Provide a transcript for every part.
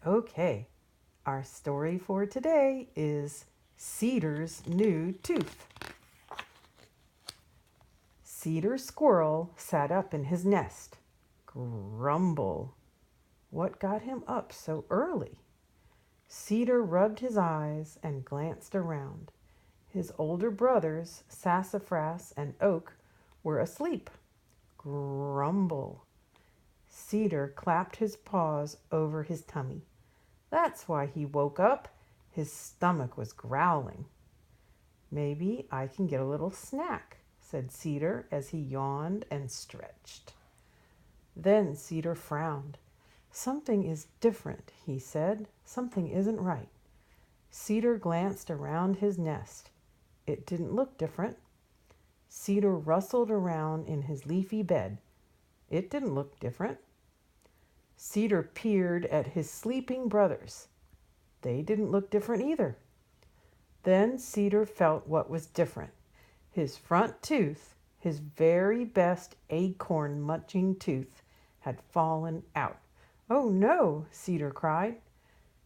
Okay, our story for today is Cedar's New Tooth. Cedar Squirrel sat up in his nest. Grumble. What got him up so early? Cedar rubbed his eyes and glanced around. His older brothers, Sassafras and Oak, were asleep. Grumble. Cedar clapped his paws over his tummy. That's why he woke up. His stomach was growling. Maybe I can get a little snack, said Cedar as he yawned and stretched. Then Cedar frowned. Something is different, he said. Something isn't right. Cedar glanced around his nest. It didn't look different. Cedar rustled around in his leafy bed. It didn't look different. Cedar peered at his sleeping brothers. They didn't look different either. Then Cedar felt what was different. His front tooth, his very best acorn munching tooth, had fallen out. Oh no, Cedar cried.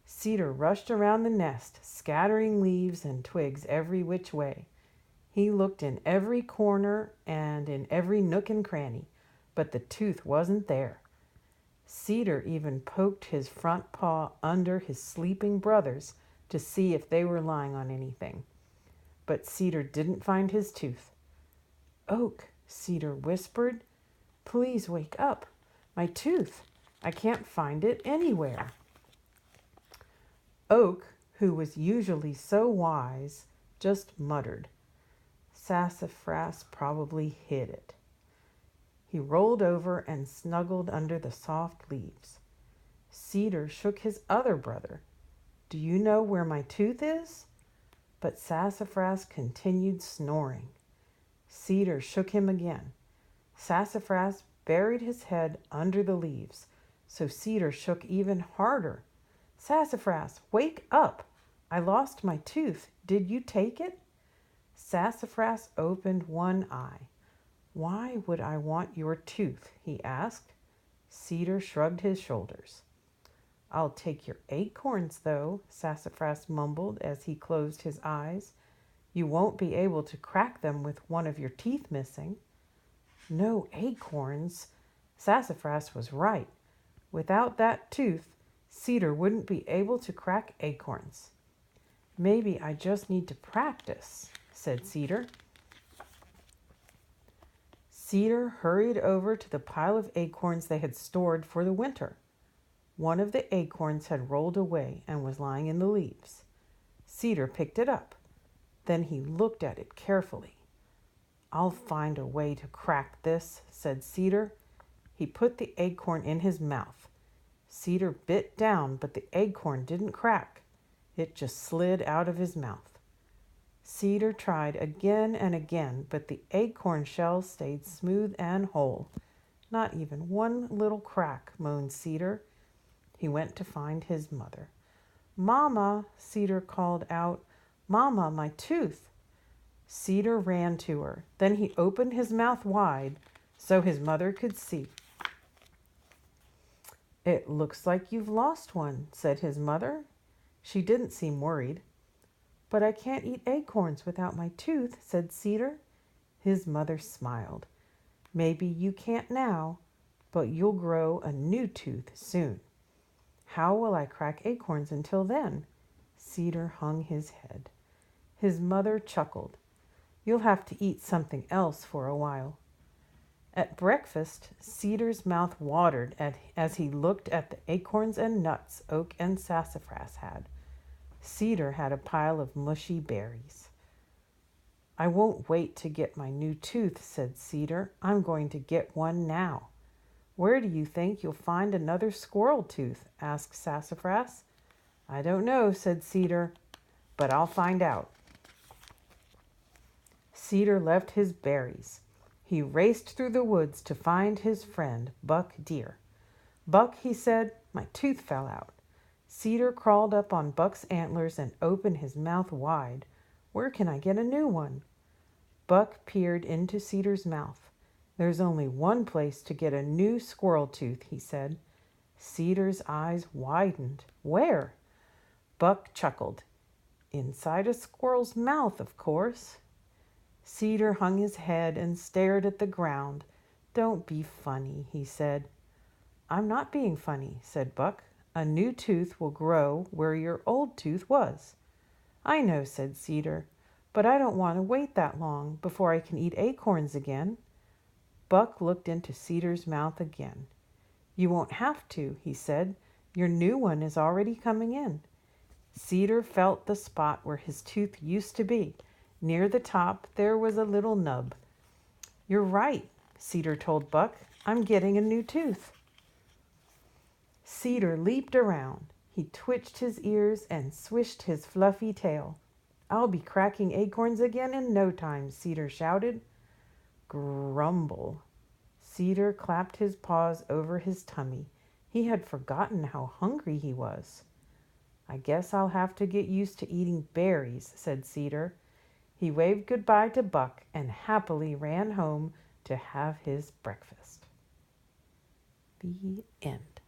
Cedar rushed around the nest, scattering leaves and twigs every which way. He looked in every corner and in every nook and cranny, but the tooth wasn't there. Cedar even poked his front paw under his sleeping brothers to see if they were lying on anything. But Cedar didn't find his tooth. Oak, Cedar whispered, please wake up. My tooth. I can't find it anywhere. Oak, who was usually so wise, just muttered. Sassafras probably hid it. He rolled over and snuggled under the soft leaves. Cedar shook his other brother. Do you know where my tooth is? But Sassafras continued snoring. Cedar shook him again. Sassafras buried his head under the leaves, so Cedar shook even harder. Sassafras, wake up! I lost my tooth. Did you take it? Sassafras opened one eye. Why would I want your tooth? He asked. Cedar shrugged his shoulders. I'll take your acorns, though, Sassafras mumbled as he closed his eyes. You won't be able to crack them with one of your teeth missing. No acorns. Sassafras was right. Without that tooth, Cedar wouldn't be able to crack acorns. Maybe I just need to practice, said Cedar. Cedar hurried over to the pile of acorns they had stored for the winter. One of the acorns had rolled away and was lying in the leaves. Cedar picked it up. Then he looked at it carefully. I'll find a way to crack this, said Cedar. He put the acorn in his mouth. Cedar bit down, but the acorn didn't crack. It just slid out of his mouth. Cedar tried again and again, but the acorn shell stayed smooth and whole. Not even one little crack, moaned Cedar. He went to find his mother. Mama, Cedar called out. Mama, my tooth. Cedar ran to her. Then he opened his mouth wide so his mother could see. It looks like you've lost one, said his mother. She didn't seem worried. But I can't eat acorns without my tooth, said Cedar. His mother smiled. Maybe you can't now, but you'll grow a new tooth soon. How will I crack acorns until then? Cedar hung his head. His mother chuckled. You'll have to eat something else for a while. At breakfast, Cedar's mouth watered as he looked at the acorns and nuts Oak and Sassafras had. Cedar had a pile of mushy berries. I won't wait to get my new tooth, said Cedar. I'm going to get one now. Where do you think you'll find another squirrel tooth? Asked Sassafras. I don't know, said Cedar, but I'll find out. Cedar left his berries. He raced through the woods to find his friend, Buck Deer. Buck, he said, my tooth fell out. Cedar crawled up on Buck's antlers and opened his mouth wide. Where can I get a new one? Buck peered into Cedar's mouth. There's only one place to get a new squirrel tooth, he said. Cedar's eyes widened. Where? Buck chuckled. Inside a squirrel's mouth, of course. Cedar hung his head and stared at the ground. Don't be funny, he said. I'm not being funny, said Buck. A new tooth will grow where your old tooth was. I know, said Cedar, but I don't want to wait that long before I can eat acorns again. Buck looked into Cedar's mouth again. You won't have to, he said. Your new one is already coming in. Cedar felt the spot where his tooth used to be. Near the top there was a little nub. You're right, Cedar told Buck. I'm getting a new tooth. Cedar leaped around. He twitched his ears and swished his fluffy tail. I'll be cracking acorns again in no time, Cedar shouted. Grumble. Cedar clapped his paws over his tummy. He had forgotten how hungry he was. I guess I'll have to get used to eating berries, said Cedar. He waved goodbye to Buck and happily ran home to have his breakfast. The end.